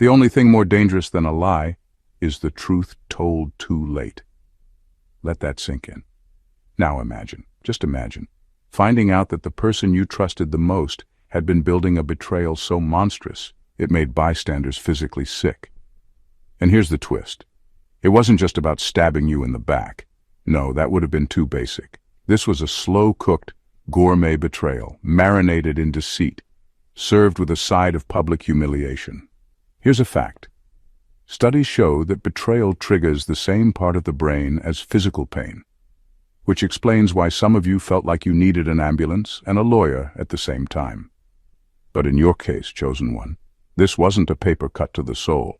The only thing more dangerous than a lie is the truth told too late. Let that sink in. Now imagine, just imagine, finding out that the person you trusted the most had been building a betrayal so monstrous it made bystanders physically sick. And here's the twist. It wasn't just about stabbing you in the back. No, that would have been too basic. This was a slow-cooked, gourmet betrayal, marinated in deceit, served with a side of public humiliation. Here's a fact. Studies show that betrayal triggers the same part of the brain as physical pain, which explains why some of you felt like you needed an ambulance and a lawyer at the same time. But in your case, chosen one, this wasn't a paper cut to the soul.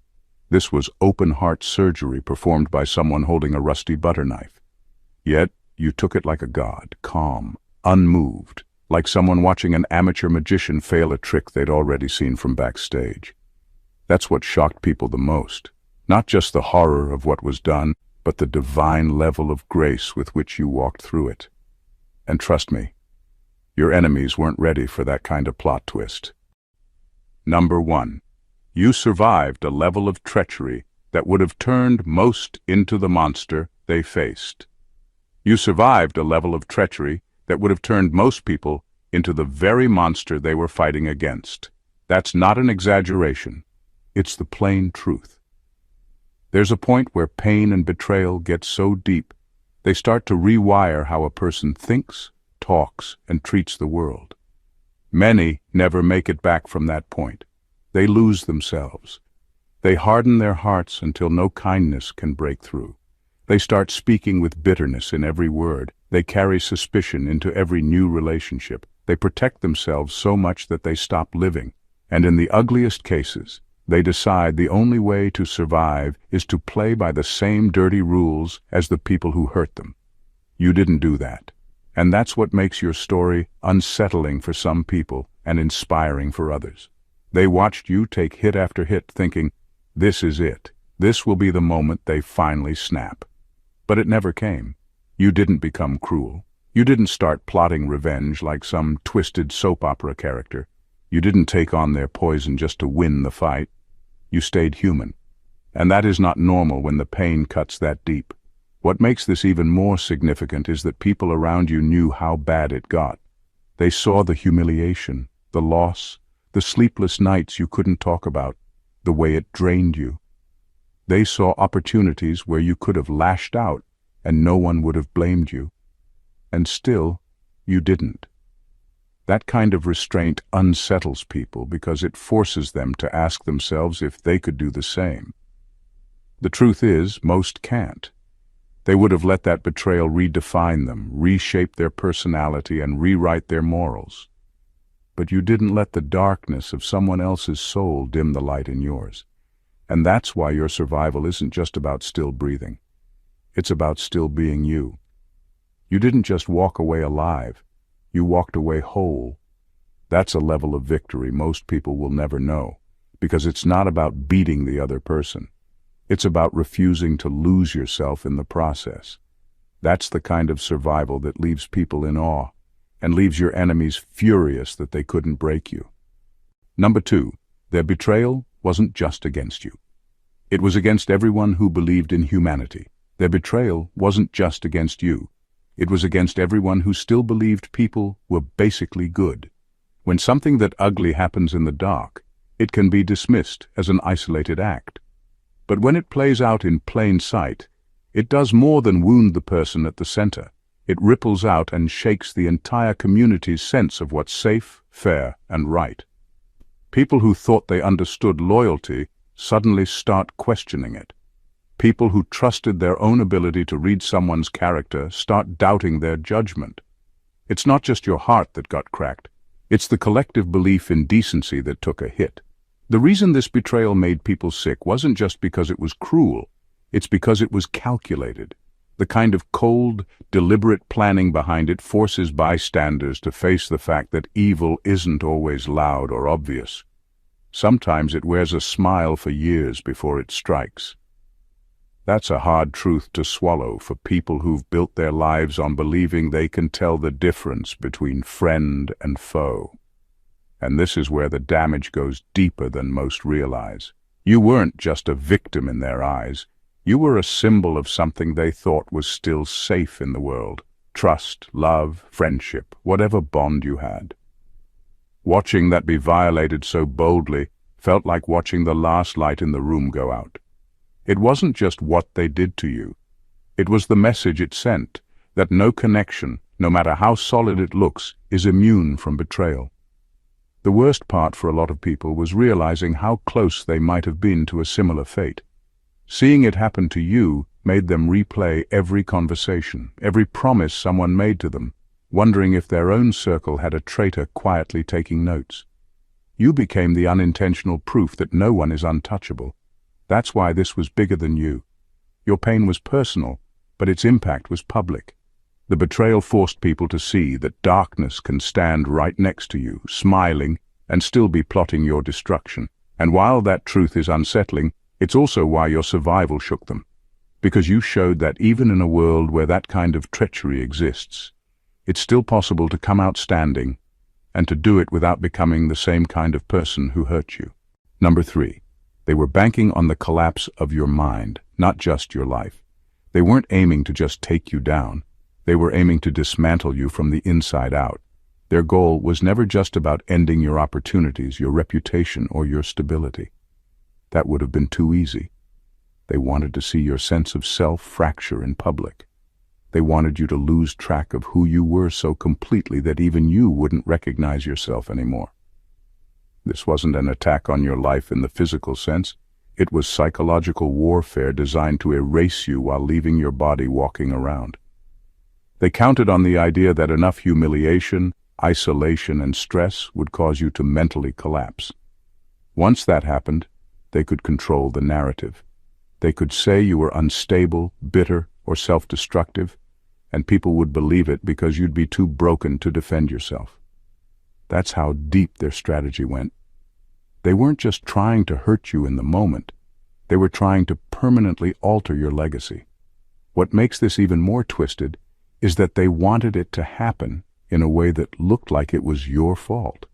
This was open-heart surgery performed by someone holding a rusty butter knife. Yet, you took it like a god, calm, unmoved, like someone watching an amateur magician fail a trick they'd already seen from backstage. That's what shocked people the most. Not just the horror of what was done, but the divine level of grace with which you walked through it. And trust me, your enemies weren't ready for that kind of plot twist. Number 1. You survived a level of treachery that would have turned most into the monster they faced. You survived a level of treachery that would have turned most people into the very monster they were fighting against. That's not an exaggeration. It's the plain truth. There's a point where pain and betrayal get so deep, they start to rewire how a person thinks, talks, and treats the world. Many never make it back from that point. They lose themselves. They harden their hearts until no kindness can break through. They start speaking with bitterness in every word. They carry suspicion into every new relationship. They protect themselves so much that they stop living. And in the ugliest cases, they decide the only way to survive is to play by the same dirty rules as the people who hurt them. You didn't do that. And that's what makes your story unsettling for some people and inspiring for others. They watched you take hit after hit thinking, this is it. This will be the moment they finally snap. But it never came. You didn't become cruel. You didn't start plotting revenge like some twisted soap opera character. You didn't take on their poison just to win the fight. You stayed human. And that is not normal when the pain cuts that deep. What makes this even more significant is that people around you knew how bad it got. They saw the humiliation, the loss, the sleepless nights you couldn't talk about, the way it drained you. They saw opportunities where you could have lashed out and no one would have blamed you. And still, you didn't. That kind of restraint unsettles people because it forces them to ask themselves if they could do the same. The truth is, most can't. They would have let that betrayal redefine them, reshape their personality, and rewrite their morals. But you didn't let the darkness of someone else's soul dim the light in yours. And that's why your survival isn't just about still breathing. It's about still being you. You didn't just walk away alive. You walked away whole. That's a level of victory most people will never know, because it's not about beating the other person. It's about refusing to lose yourself in the process. That's the kind of survival that leaves people in awe and leaves your enemies furious that they couldn't break you. Number 2, their betrayal wasn't just against you. It was against everyone who believed in humanity. Their betrayal wasn't just against you. It was against everyone who still believed people were basically good. When something that ugly happens in the dark, it can be dismissed as an isolated act. But when it plays out in plain sight, it does more than wound the person at the center. It ripples out and shakes the entire community's sense of what's safe, fair, and right. People who thought they understood loyalty suddenly start questioning it. People who trusted their own ability to read someone's character start doubting their judgment. It's not just your heart that got cracked. It's the collective belief in decency that took a hit. The reason this betrayal made people sick wasn't just because it was cruel. It's because it was calculated. The kind of cold, deliberate planning behind it forces bystanders to face the fact that evil isn't always loud or obvious. Sometimes it wears a smile for years before it strikes. That's a hard truth to swallow for people who've built their lives on believing they can tell the difference between friend and foe. And this is where the damage goes deeper than most realize. You weren't just a victim in their eyes. You were a symbol of something they thought was still safe in the world. Trust, love, friendship, whatever bond you had. Watching that be violated so boldly felt like watching the last light in the room go out. It wasn't just what they did to you. It was the message it sent, that no connection, no matter how solid it looks, is immune from betrayal. The worst part for a lot of people was realizing how close they might have been to a similar fate. Seeing it happen to you made them replay every conversation, every promise someone made to them, wondering if their own circle had a traitor quietly taking notes. You became the unintentional proof that no one is untouchable. That's why this was bigger than you. Your pain was personal, but its impact was public. The betrayal forced people to see that darkness can stand right next to you, smiling, and still be plotting your destruction. And while that truth is unsettling, it's also why your survival shook them. Because you showed that even in a world where that kind of treachery exists, it's still possible to come out standing, and to do it without becoming the same kind of person who hurt you. Number 3. They were banking on the collapse of your mind, not just your life. They weren't aiming to just take you down. They were aiming to dismantle you from the inside out. Their goal was never just about ending your opportunities, your reputation, or your stability. That would have been too easy. They wanted to see your sense of self fracture in public. They wanted you to lose track of who you were so completely that even you wouldn't recognize yourself anymore. This wasn't an attack on your life in the physical sense. It was psychological warfare designed to erase you while leaving your body walking around. They counted on the idea that enough humiliation, isolation, and stress would cause you to mentally collapse. Once that happened, they could control the narrative. They could say you were unstable, bitter, or self-destructive, and people would believe it because you'd be too broken to defend yourself. That's how deep their strategy went. They weren't just trying to hurt you in the moment. They were trying to permanently alter your legacy. What makes this even more twisted is that they wanted it to happen in a way that looked like it was your fault.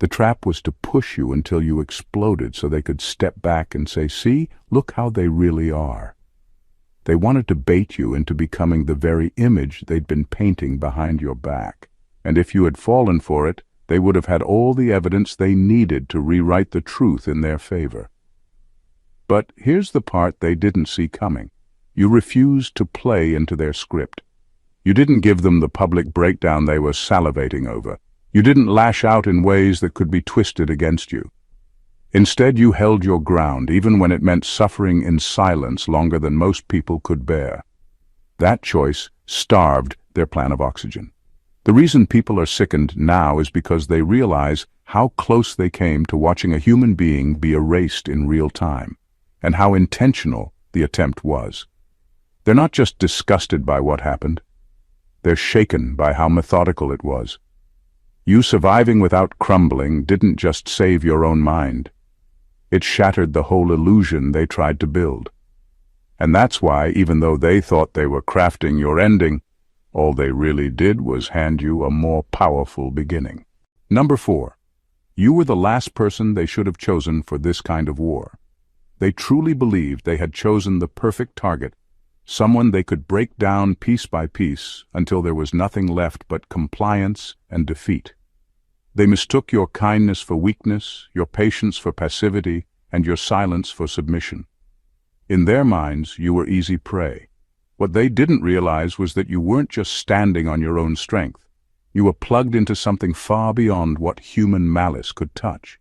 The trap was to push you until you exploded so they could step back and say, "See, look how they really are." They wanted to bait you into becoming the very image they'd been painting behind your back. And if you had fallen for it, they would have had all the evidence they needed to rewrite the truth in their favor. But here's the part they didn't see coming. You refused to play into their script. You didn't give them the public breakdown they were salivating over. You didn't lash out in ways that could be twisted against you. Instead, you held your ground, even when it meant suffering in silence longer than most people could bear. That choice starved their plan of oxygen. The reason people are sickened now is because they realize how close they came to watching a human being be erased in real time, and how intentional the attempt was. They're not just disgusted by what happened. They're shaken by how methodical it was. You surviving without crumbling didn't just save your own mind. It shattered the whole illusion they tried to build. And that's why, even though they thought they were crafting your ending, all they really did was hand you a more powerful beginning. Number 4. You were the last person they should have chosen for this kind of war. They truly believed they had chosen the perfect target, someone they could break down piece by piece until there was nothing left but compliance and defeat. They mistook your kindness for weakness, your patience for passivity, and your silence for submission. In their minds, you were easy prey. What they didn't realize was that you weren't just standing on your own strength. You were plugged into something far beyond what human malice could touch.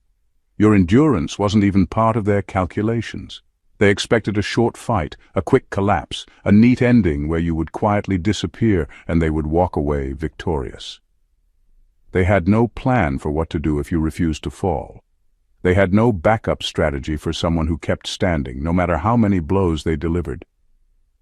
Your endurance wasn't even part of their calculations. They expected a short fight, a quick collapse, a neat ending where you would quietly disappear and they would walk away victorious. They had no plan for what to do if you refused to fall. They had no backup strategy for someone who kept standing, no matter how many blows they delivered.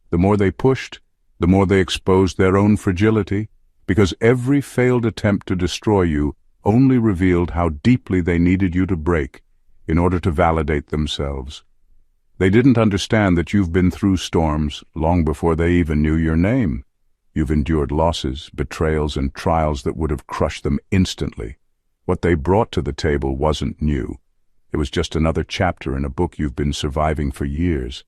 The more they pushed, the more they exposed their own fragility, because every failed attempt to destroy you only revealed how deeply they needed you to break in order to validate themselves. They didn't understand that you've been through storms long before they even knew your name. You've endured losses, betrayals, and trials that would have crushed them instantly. What they brought to the table wasn't new. It was just another chapter in a book you've been surviving for years.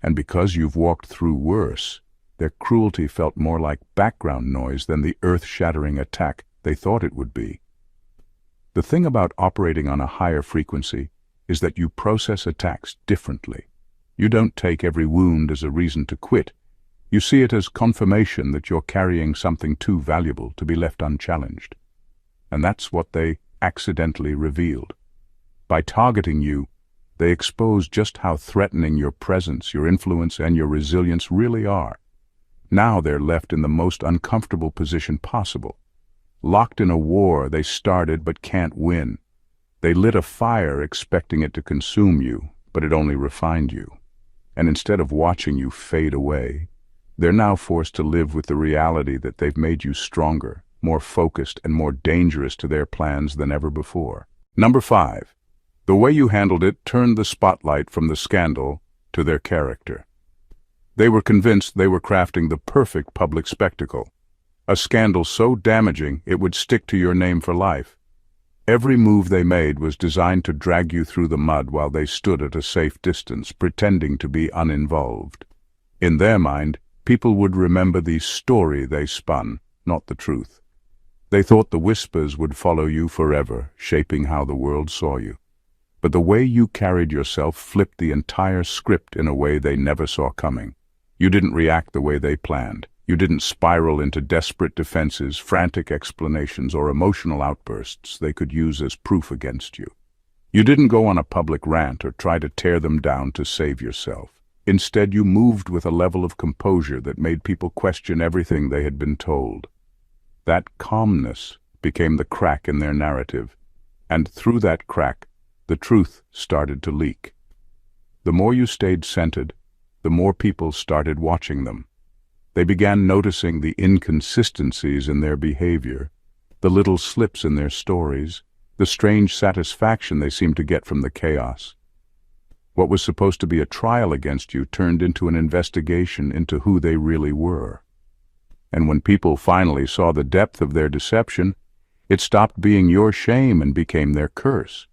And because you've walked through worse, their cruelty felt more like background noise than the earth-shattering attack they thought it would be. The thing about operating on a higher frequency is that you process attacks differently. You don't take every wound as a reason to quit. You see it as confirmation that you're carrying something too valuable to be left unchallenged. And that's what they accidentally revealed. By targeting you, they expose just how threatening your presence, your influence, and your resilience really are. Now they're left in the most uncomfortable position possible. Locked in a war they started but can't win. They lit a fire expecting it to consume you, but it only refined you. And instead of watching you fade away, they're now forced to live with the reality that they've made you stronger, more focused, and more dangerous to their plans than ever before. Number 5. The way you handled it turned the spotlight from the scandal to their character. They were convinced they were crafting the perfect public spectacle, a scandal so damaging it would stick to your name for life. Every move they made was designed to drag you through the mud while they stood at a safe distance, pretending to be uninvolved. In their mind, people would remember the story they spun, not the truth. They thought the whispers would follow you forever, shaping how the world saw you. But the way you carried yourself flipped the entire script in a way they never saw coming. You didn't react the way they planned. You didn't spiral into desperate defenses, frantic explanations, or emotional outbursts they could use as proof against you. You didn't go on a public rant or try to tear them down to save yourself. Instead, you moved with a level of composure that made people question everything they had been told. That calmness became the crack in their narrative, and through that crack, the truth started to leak. The more you stayed centered, the more people started watching them. They began noticing the inconsistencies in their behavior, the little slips in their stories, the strange satisfaction they seemed to get from the chaos. What was supposed to be a trial against you turned into an investigation into who they really were. And when people finally saw the depth of their deception, it stopped being your shame and became their curse.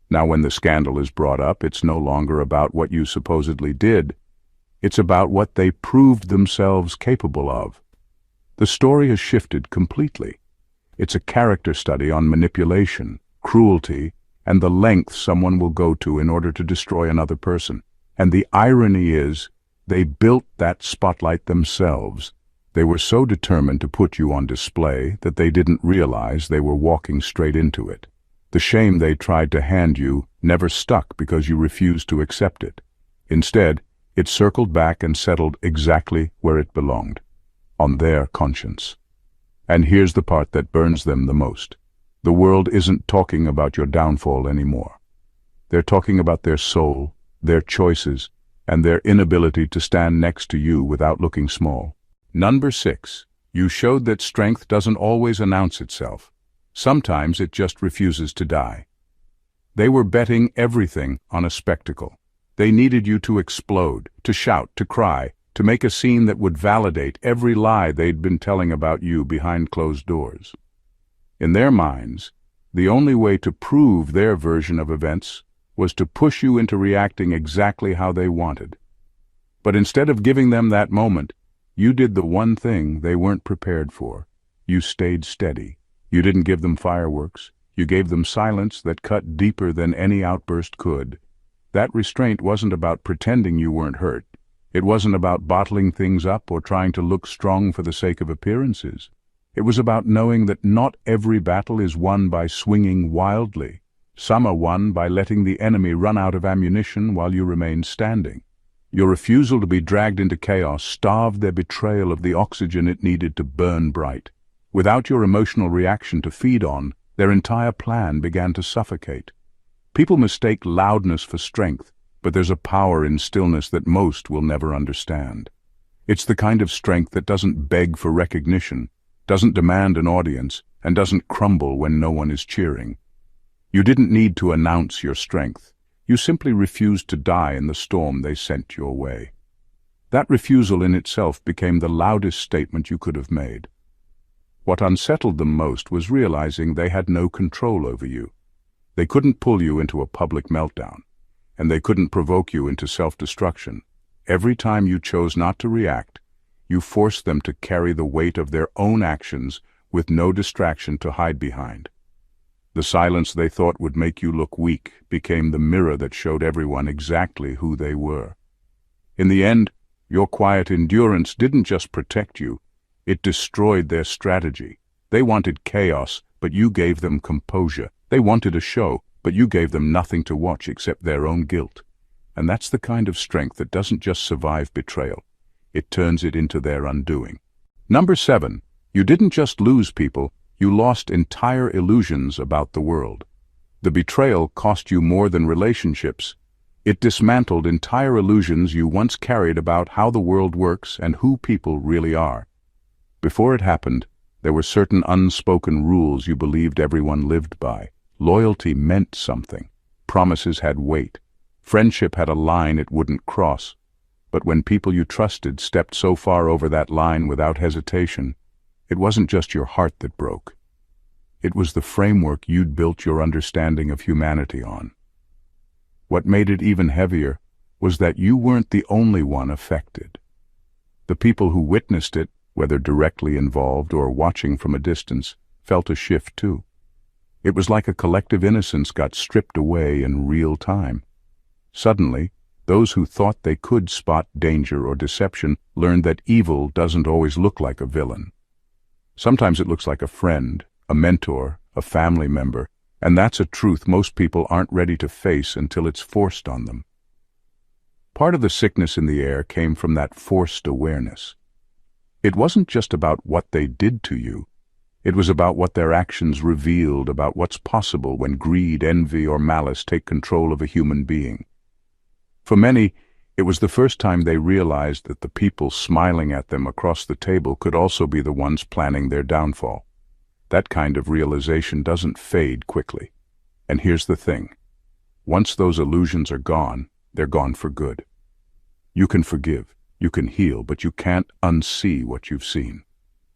Now when the scandal is brought up, it's no longer about what you supposedly did. It's about what they proved themselves capable of. The story has shifted completely. It's a character study on manipulation, cruelty, and the length someone will go to in order to destroy another person. And the irony is, they built that spotlight themselves. They were so determined to put you on display that they didn't realize they were walking straight into it. The shame they tried to hand you never stuck because you refused to accept it. Instead, it circled back and settled exactly where it belonged, on their conscience. And here's the part that burns them the most. The world isn't talking about your downfall anymore. They're talking about their soul, their choices, and their inability to stand next to you without looking small. Number 6. You showed that strength doesn't always announce itself. Sometimes it just refuses to die. They were betting everything on a spectacle. They needed you to explode, to shout, to cry, to make a scene that would validate every lie they'd been telling about you behind closed doors. In their minds, the only way to prove their version of events was to push you into reacting exactly how they wanted. But instead of giving them that moment, you did the one thing they weren't prepared for. You stayed steady. You didn't give them fireworks. You gave them silence that cut deeper than any outburst could. That restraint wasn't about pretending you weren't hurt. It wasn't about bottling things up or trying to look strong for the sake of appearances. It was about knowing that not every battle is won by swinging wildly. Some are won by letting the enemy run out of ammunition while you remain standing. Your refusal to be dragged into chaos starved their betrayal of the oxygen it needed to burn bright. Without your emotional reaction to feed on, their entire plan began to suffocate. People mistake loudness for strength, but there's a power in stillness that most will never understand. It's the kind of strength that doesn't beg for recognition, doesn't demand an audience, and doesn't crumble when no one is cheering. You didn't need to announce your strength. You simply refused to die in the storm they sent your way. That refusal in itself became the loudest statement you could have made. What unsettled them most was realizing they had no control over you. They couldn't pull you into a public meltdown, and they couldn't provoke you into self-destruction. Every time you chose not to react, you forced them to carry the weight of their own actions with no distraction to hide behind. The silence they thought would make you look weak became the mirror that showed everyone exactly who they were. In the end, your quiet endurance didn't just protect you, it destroyed their strategy. They wanted chaos, but you gave them composure. They wanted a show, but you gave them nothing to watch except their own guilt. And that's the kind of strength that doesn't just survive betrayal. It turns it into their undoing. Number 7. You didn't just lose people, you lost entire illusions about the world. The betrayal cost you more than relationships. It dismantled entire illusions you once carried about how the world works and who people really are. Before it happened, there were certain unspoken rules you believed everyone lived by. Loyalty meant something. Promises had weight. Friendship had a line it wouldn't cross. But when people you trusted stepped so far over that line without hesitation, it wasn't just your heart that broke. It was the framework you'd built your understanding of humanity on. What made it even heavier was that you weren't the only one affected. The people who witnessed it, whether directly involved or watching from a distance, felt a shift too. It was like a collective innocence got stripped away in real time. Suddenly, those who thought they could spot danger or deception learned that evil doesn't always look like a villain. Sometimes it looks like a friend, a mentor, a family member, and that's a truth most people aren't ready to face until it's forced on them. Part of the sickness in the air came from that forced awareness. It wasn't just about what they did to you. It was about what their actions revealed about what's possible when greed, envy, or malice take control of a human being. For many, it was the first time they realized that the people smiling at them across the table could also be the ones planning their downfall. That kind of realization doesn't fade quickly. And here's the thing. Once those illusions are gone, they're gone for good. You can forgive, you can heal, but you can't unsee what you've seen.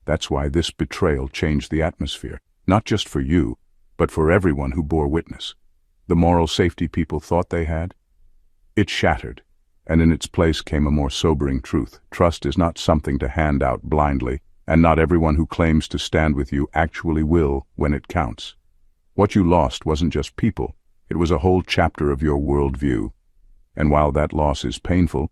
That's why this betrayal changed the atmosphere, not just for you, but for everyone who bore witness. The moral safety people thought they had, it shattered, and in its place came a more sobering truth. Trust is not something to hand out blindly, and not everyone who claims to stand with you actually will when it counts. What you lost wasn't just people, it was a whole chapter of your worldview. And while that loss is painful,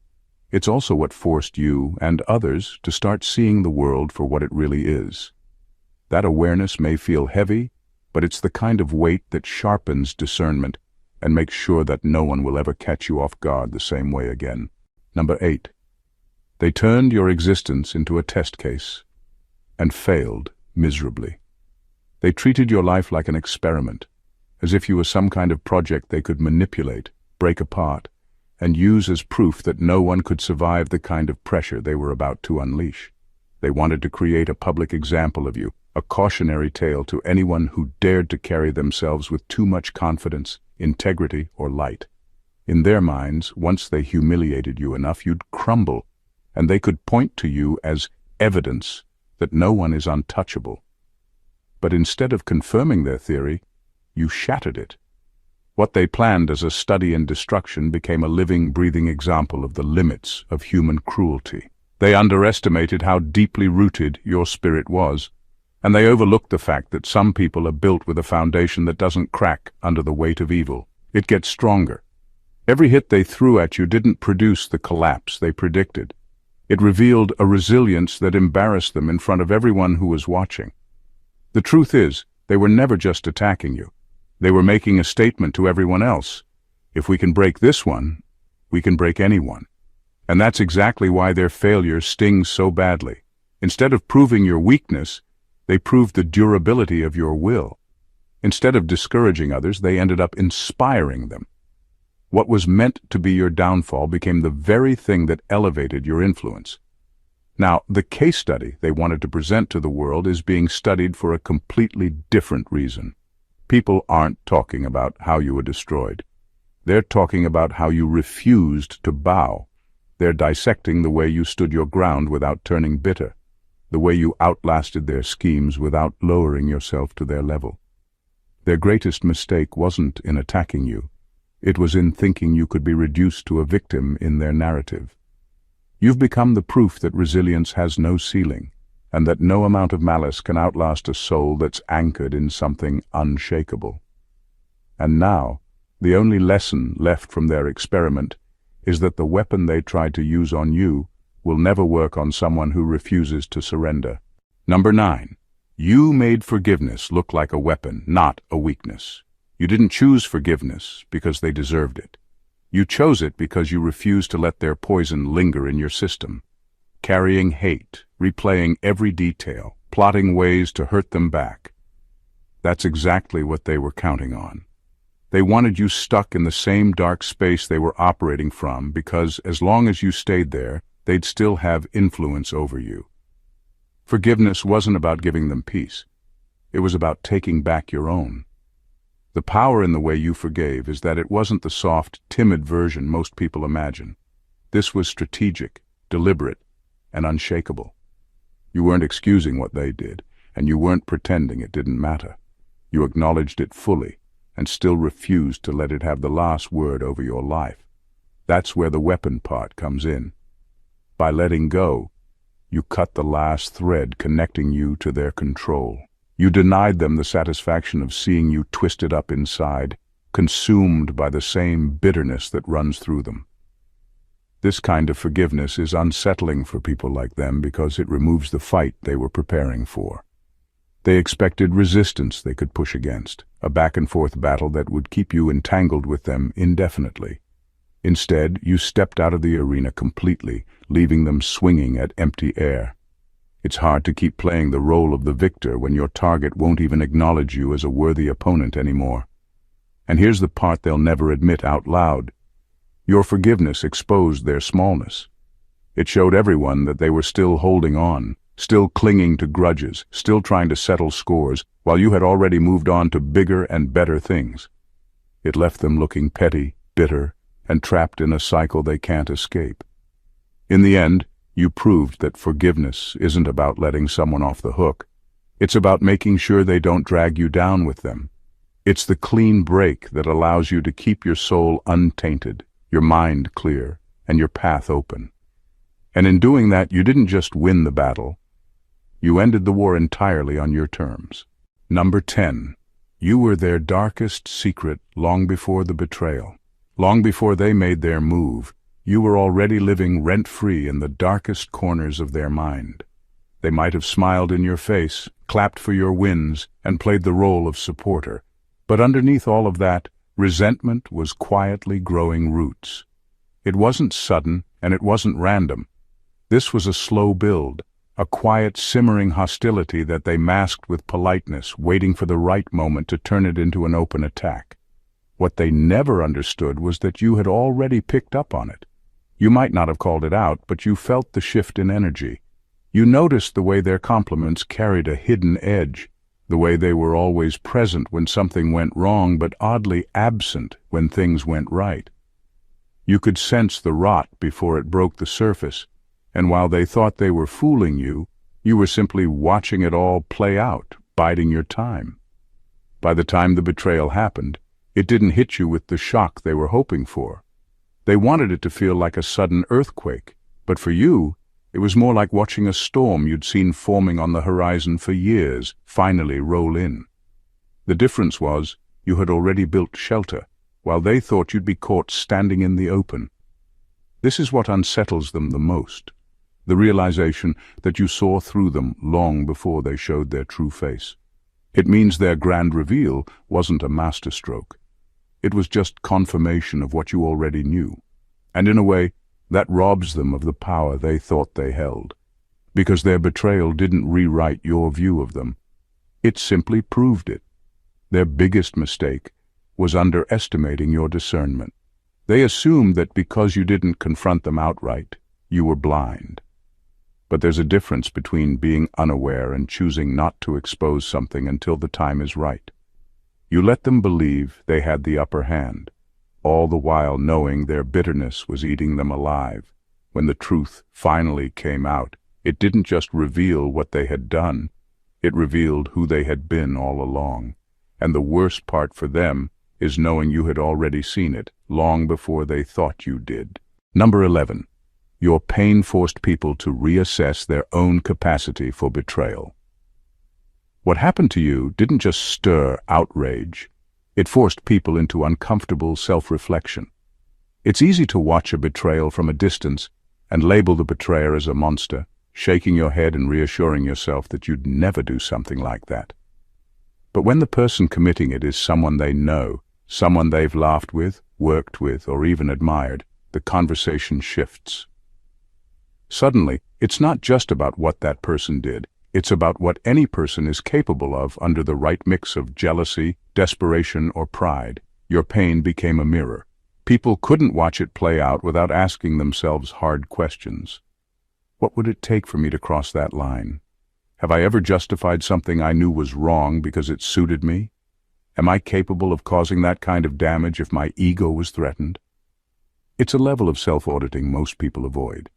it's also what forced you and others to start seeing the world for what it really is. That awareness may feel heavy, but it's the kind of weight that sharpens discernment and makes sure that no one will ever catch you off guard the same way again. Number 8. They turned your existence into a test case and failed miserably. They treated your life like an experiment, as if you were some kind of project they could manipulate, break apart, and use as proof that no one could survive the kind of pressure they were about to unleash. They wanted to create a public example of you, a cautionary tale to anyone who dared to carry themselves with too much confidence, integrity, or light. In their minds, once they humiliated you enough, you'd crumble, and they could point to you as evidence that no one is untouchable. But instead of confirming their theory, you shattered it. What they planned as a study in destruction became a living, breathing example of the limits of human cruelty. They underestimated how deeply rooted your spirit was, and they overlooked the fact that some people are built with a foundation that doesn't crack under the weight of evil. It gets stronger. Every hit they threw at you didn't produce the collapse they predicted. It revealed a resilience that embarrassed them in front of everyone who was watching. The truth is, they were never just attacking you. They were making a statement to everyone else. If we can break this one, we can break anyone. And that's exactly why their failure stings so badly. Instead of proving your weakness, they proved the durability of your will. Instead of discouraging others, they ended up inspiring them. What was meant to be your downfall became the very thing that elevated your influence. Now, the case study they wanted to present to the world is being studied for a completely different reason. People aren't talking about how you were destroyed. They're talking about how you refused to bow. They're dissecting the way you stood your ground without turning bitter, the way you outlasted their schemes without lowering yourself to their level. Their greatest mistake wasn't in attacking you. It was in thinking you could be reduced to a victim in their narrative. You've become the proof that resilience has no ceiling, and that no amount of malice can outlast a soul that's anchored in something unshakable. And now, the only lesson left from their experiment is that the weapon they tried to use on you will never work on someone who refuses to surrender. Number 9. You made forgiveness look like a weapon, not a weakness. You didn't choose forgiveness because they deserved it. You chose it because you refused to let their poison linger in your system, carrying hate, replaying every detail, plotting ways to hurt them back. That's exactly what they were counting on. They wanted you stuck in the same dark space they were operating from because as long as you stayed there, they'd still have influence over you. Forgiveness wasn't about giving them peace. It was about taking back your own. The power in the way you forgave is that it wasn't the soft, timid version most people imagine. This was strategic, deliberate, and unshakable. You weren't excusing what they did, and you weren't pretending it didn't matter. You acknowledged it fully, and still refused to let it have the last word over your life. That's where the weapon part comes in. By letting go, you cut the last thread connecting you to their control. You denied them the satisfaction of seeing you twisted up inside, consumed by the same bitterness that runs through them. This kind of forgiveness is unsettling for people like them because it removes the fight they were preparing for. They expected resistance they could push against, a back-and-forth battle that would keep you entangled with them indefinitely. Instead, you stepped out of the arena completely, leaving them swinging at empty air. It's hard to keep playing the role of the victor when your target won't even acknowledge you as a worthy opponent anymore. And here's the part they'll never admit out loud. Your forgiveness exposed their smallness. It showed everyone that they were still holding on, still clinging to grudges, still trying to settle scores, while you had already moved on to bigger and better things. It left them looking petty, bitter, and trapped in a cycle they can't escape. In the end, you proved that forgiveness isn't about letting someone off the hook. It's about making sure they don't drag you down with them. It's the clean break that allows you to keep your soul untainted, your mind clear, and your path open. And in doing that, you didn't just win the battle. You ended the war entirely on your terms. Number 10. You were their darkest secret long before the betrayal. Long before they made their move, you were already living rent-free in the darkest corners of their mind. They might have smiled in your face, clapped for your wins, and played the role of supporter. But underneath all of that, resentment was quietly growing roots. It wasn't sudden, and it wasn't random. This was a slow build, a quiet, simmering hostility that they masked with politeness, waiting for the right moment to turn it into an open attack. What they never understood was that you had already picked up on it. You might not have called it out, but you felt the shift in energy. You noticed the way their compliments carried a hidden edge, the way they were always present when something went wrong, but oddly absent when things went right. You could sense the rot before it broke the surface, and while they thought they were fooling you, you were simply watching it all play out, biding your time. By the time the betrayal happened, it didn't hit you with the shock they were hoping for. They wanted it to feel like a sudden earthquake, but for you, it was more like watching a storm you'd seen forming on the horizon for years finally roll in. The difference was, you had already built shelter, while they thought you'd be caught standing in the open. This is what unsettles them the most, the realization that you saw through them long before they showed their true face. It means their grand reveal wasn't a masterstroke. It was just confirmation of what you already knew. And in a way, that robs them of the power they thought they held. Because their betrayal didn't rewrite your view of them. It simply proved it. Their biggest mistake was underestimating your discernment. They assumed that because you didn't confront them outright, you were blind. But there's a difference between being unaware and choosing not to expose something until the time is right. You let them believe they had the upper hand, all the while knowing their bitterness was eating them alive. When the truth finally came out, it didn't just reveal what they had done, it revealed who they had been all along. And the worst part for them is knowing you had already seen it long before they thought you did. Number 11. Your pain forced people to reassess their own capacity for betrayal. What happened to you didn't just stir outrage. It forced people into uncomfortable self-reflection. It's easy to watch a betrayal from a distance and label the betrayer as a monster, shaking your head and reassuring yourself that you'd never do something like that. But when the person committing it is someone they know, someone they've laughed with, worked with, or even admired, the conversation shifts. Suddenly, it's not just about what that person did. It's about what any person is capable of under the right mix of jealousy, desperation, or pride. Your pain became a mirror. People couldn't watch it play out without asking themselves hard questions. What would it take for me to cross that line? Have I ever justified something I knew was wrong because it suited me? Am I capable of causing that kind of damage if my ego was threatened? It's a level of self-auditing most people avoid,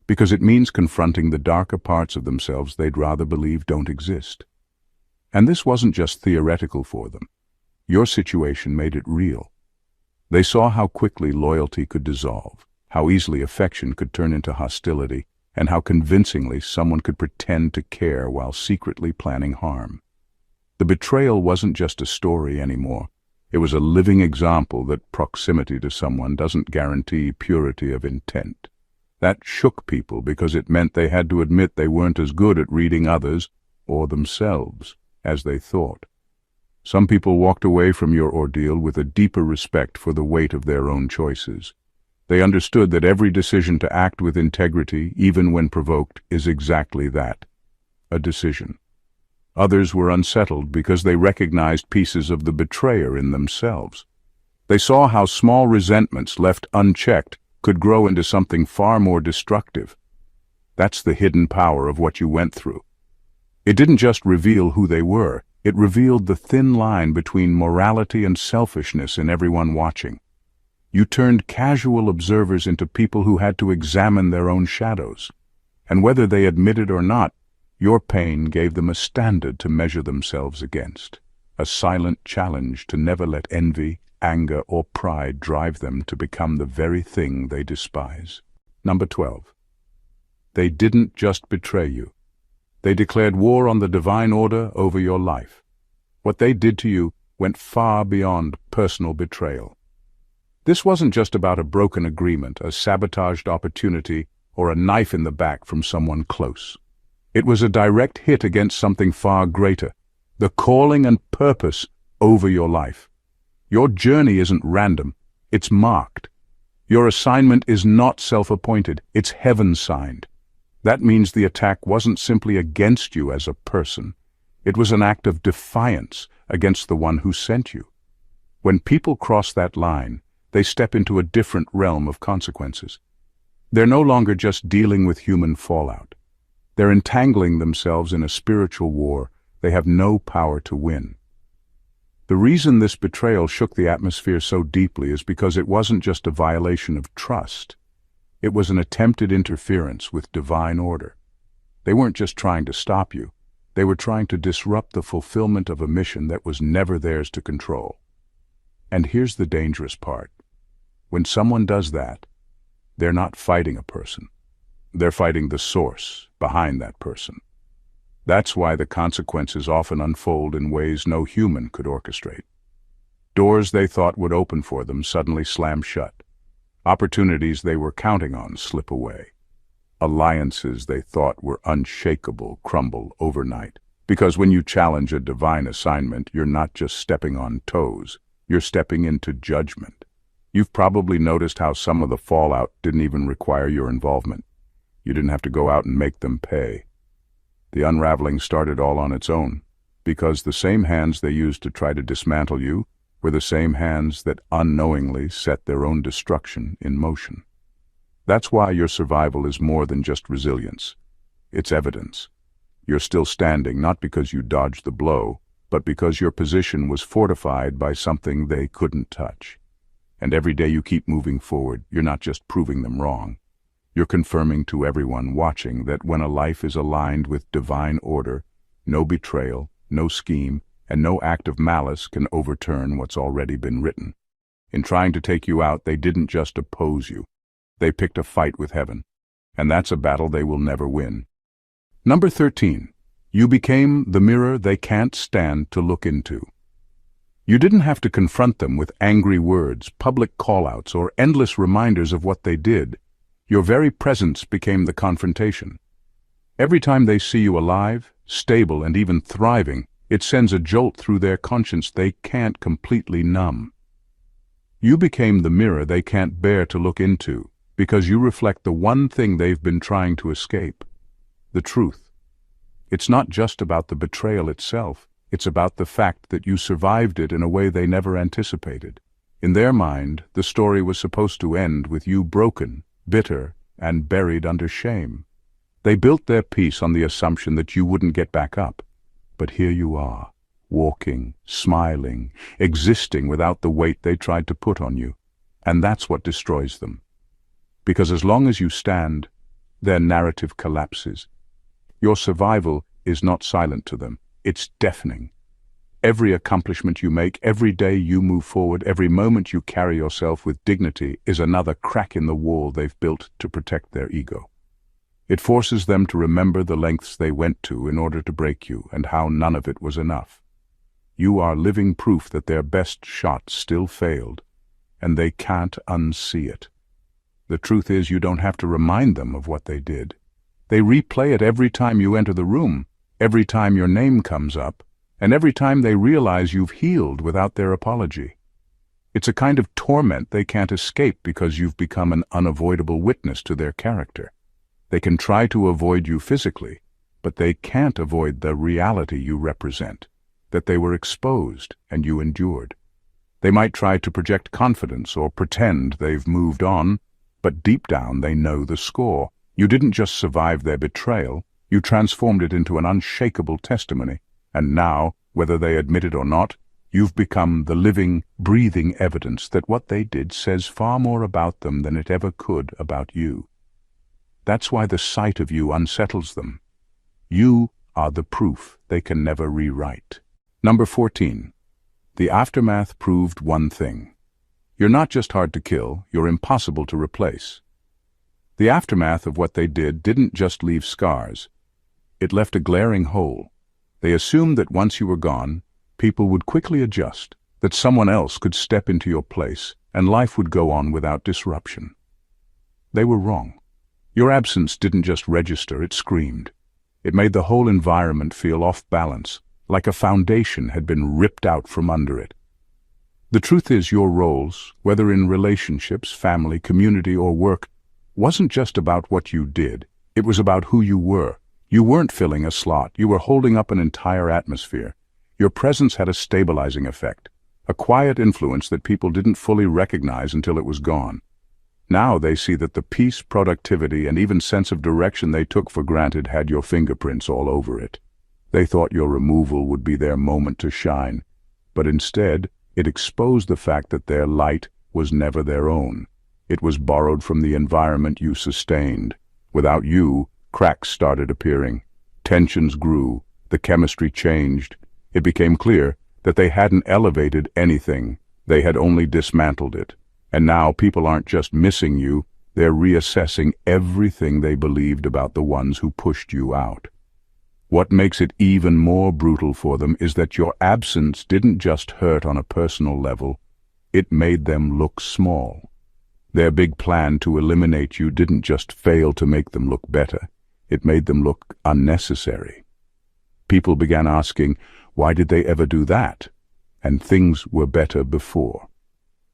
because it means confronting the darker parts of themselves they'd rather believe don't exist. And this wasn't just theoretical for them. Your situation made it real. They saw how quickly loyalty could dissolve, how easily affection could turn into hostility, and how convincingly someone could pretend to care while secretly planning harm. The betrayal wasn't just a story anymore. It was a living example that proximity to someone doesn't guarantee purity of intent. That shook people because it meant they had to admit they weren't as good at reading others or themselves as they thought. Some people walked away from your ordeal with a deeper respect for the weight of their own choices. They understood that every decision to act with integrity, even when provoked, is exactly that, a decision. Others were unsettled because they recognized pieces of the betrayer in themselves. They saw how small resentments left unchecked could grow into something far more destructive. That's the hidden power of what you went through. It didn't just reveal who they were, it revealed the thin line between morality and selfishness in everyone watching. You turned casual observers into people who had to examine their own shadows. And whether they admitted or not, your pain gave them a standard to measure themselves against, a silent challenge to never let envy, anger, or pride drive them to become the very thing they despise. Number 12. They didn't just betray you. They declared war on the divine order over your life. What they did to you went far beyond personal betrayal. This wasn't just about a broken agreement, a sabotaged opportunity, or a knife in the back from someone close. It was a direct hit against something far greater, the calling and purpose over your life. Your journey isn't random, it's marked. Your assignment is not self-appointed, it's heaven-signed. That means the attack wasn't simply against you as a person. It was an act of defiance against the one who sent you. When people cross that line, they step into a different realm of consequences. They're no longer just dealing with human fallout. They're entangling themselves in a spiritual war they have no power to win. The reason this betrayal shook the atmosphere so deeply is because it wasn't just a violation of trust. It was an attempted interference with divine order. They weren't just trying to stop you. They were trying to disrupt the fulfillment of a mission that was never theirs to control. And here's the dangerous part. When someone does that, they're not fighting a person. They're fighting the source behind that person. That's why the consequences often unfold in ways no human could orchestrate. Doors they thought would open for them suddenly slam shut. Opportunities they were counting on slip away. Alliances they thought were unshakable crumble overnight. Because when you challenge a divine assignment, you're not just stepping on toes, you're stepping into judgment. You've probably noticed how some of the fallout didn't even require your involvement. You didn't have to go out and make them pay. The unraveling started all on its own, because the same hands they used to try to dismantle you were the same hands that unknowingly set their own destruction in motion. That's why your survival is more than just resilience. It's evidence. You're still standing not because you dodged the blow, but because your position was fortified by something they couldn't touch. And every day you keep moving forward, you're not just proving them wrong. You're confirming to everyone watching that when a life is aligned with divine order, no betrayal, no scheme, and no act of malice can overturn what's already been written. In trying to take you out, they didn't just oppose you. They picked a fight with heaven, and that's a battle they will never win. Number 13. You became the mirror they can't stand to look into. You didn't have to confront them with angry words, public call-outs, or endless reminders of what they did. Your very presence became the confrontation. Every time they see you alive, stable, and even thriving, it sends a jolt through their conscience they can't completely numb. You became the mirror they can't bear to look into, because you reflect the one thing they've been trying to escape: the truth. It's not just about the betrayal itself, it's about the fact that you survived it in a way they never anticipated. In their mind, the story was supposed to end with you broken, bitter, and buried under shame. They built their peace on the assumption that you wouldn't get back up. But here you are, walking, smiling, existing without the weight they tried to put on you. And that's what destroys them. Because as long as you stand, their narrative collapses. Your survival is not silent to them, it's deafening. Every accomplishment you make, every day you move forward, every moment you carry yourself with dignity is another crack in the wall they've built to protect their ego. It forces them to remember the lengths they went to in order to break you, and how none of it was enough. You are living proof that their best shot still failed, and they can't unsee it. The truth is, you don't have to remind them of what they did. They replay it every time you enter the room, every time your name comes up, and every time they realize you've healed without their apology. It's a kind of torment they can't escape because you've become an unavoidable witness to their character. They can try to avoid you physically, but they can't avoid the reality you represent, that they were exposed and you endured. They might try to project confidence or pretend they've moved on, but deep down they know the score. You didn't just survive their betrayal, you transformed it into an unshakable testimony, and now, whether they admit it or not, you've become the living, breathing evidence that what they did says far more about them than it ever could about you. That's why the sight of you unsettles them. You are the proof they can never rewrite. Number 14. The aftermath proved one thing. You're not just hard to kill, you're impossible to replace. The aftermath of what they did didn't just leave scars. It left a glaring hole. They assumed that once you were gone, people would quickly adjust, that someone else could step into your place, and life would go on without disruption. They were wrong. Your absence didn't just register, it screamed. It made the whole environment feel off balance, like a foundation had been ripped out from under it. The truth is, your roles, whether in relationships, family, community, or work, wasn't just about what you did, it was about who you were. You weren't filling a slot, you were holding up an entire atmosphere. Your presence had a stabilizing effect, a quiet influence that people didn't fully recognize until it was gone. Now they see that the peace, productivity, and even sense of direction they took for granted had your fingerprints all over it. They thought your removal would be their moment to shine, but instead, it exposed the fact that their light was never their own. It was borrowed from the environment you sustained. Without you, cracks started appearing. Tensions grew. The chemistry changed. It became clear that they hadn't elevated anything. They had only dismantled it. And now people aren't just missing you, they're reassessing everything they believed about the ones who pushed you out. What makes it even more brutal for them is that your absence didn't just hurt on a personal level, it made them look small. Their big plan to eliminate you didn't just fail to make them look better, it made them look unnecessary. People began asking, why did they ever do that? And things were better before.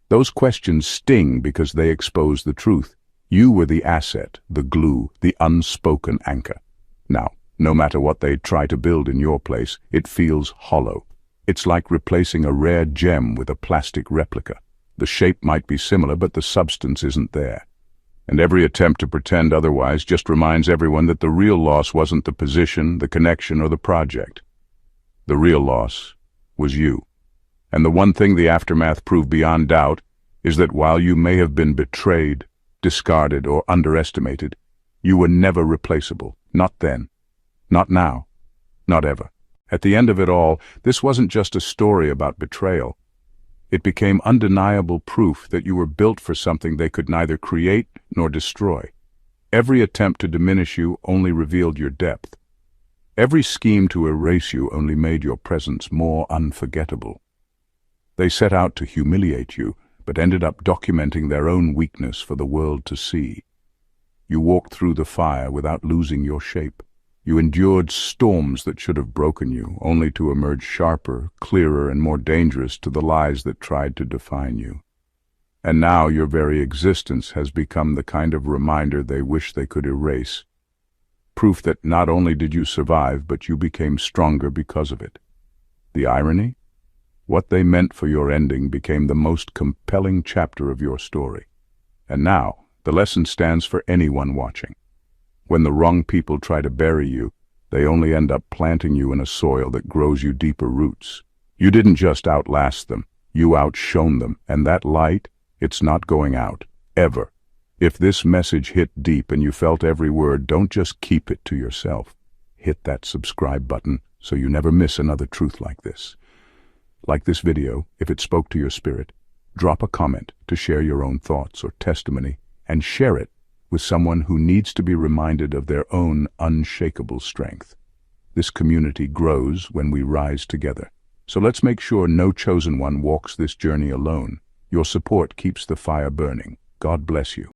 Those questions sting because they expose the truth. You were the asset, the glue, the unspoken anchor. Now, no matter what they try to build in your place, it feels hollow. It's like replacing a rare gem with a plastic replica. The shape might be similar, but the substance isn't there. And every attempt to pretend otherwise just reminds everyone that the real loss wasn't the position, the connection, or the project. The real loss was you. And the one thing the aftermath proved beyond doubt is that while you may have been betrayed, discarded, or underestimated, you were never replaceable. Not then. Not now. Not ever. At the end of it all, this wasn't just a story about betrayal. It became undeniable proof that you were built for something they could neither create nor destroy. Every attempt to diminish you only revealed your depth. Every scheme to erase you only made your presence more unforgettable. They set out to humiliate you, but ended up documenting their own weakness for the world to see. You walked through the fire without losing your shape. You endured storms that should have broken you, only to emerge sharper, clearer, and more dangerous to the lies that tried to define you. And now your very existence has become the kind of reminder they wish they could erase. Proof that not only did you survive, but you became stronger because of it. The irony? What they meant for your ending became the most compelling chapter of your story. And now, the lesson stands for anyone watching. When the wrong people try to bury you, they only end up planting you in a soil that grows you deeper roots. You didn't just outlast them, you outshone them, and that light, it's not going out, ever. If this message hit deep and you felt every word, don't just keep it to yourself. Hit that subscribe button so you never miss another truth like this. Like this video, if it spoke to your spirit, drop a comment to share your own thoughts or testimony, and share it with someone who needs to be reminded of their own unshakable strength. This community grows when we rise together. So let's make sure no chosen one walks this journey alone. Your support keeps the fire burning. God bless you.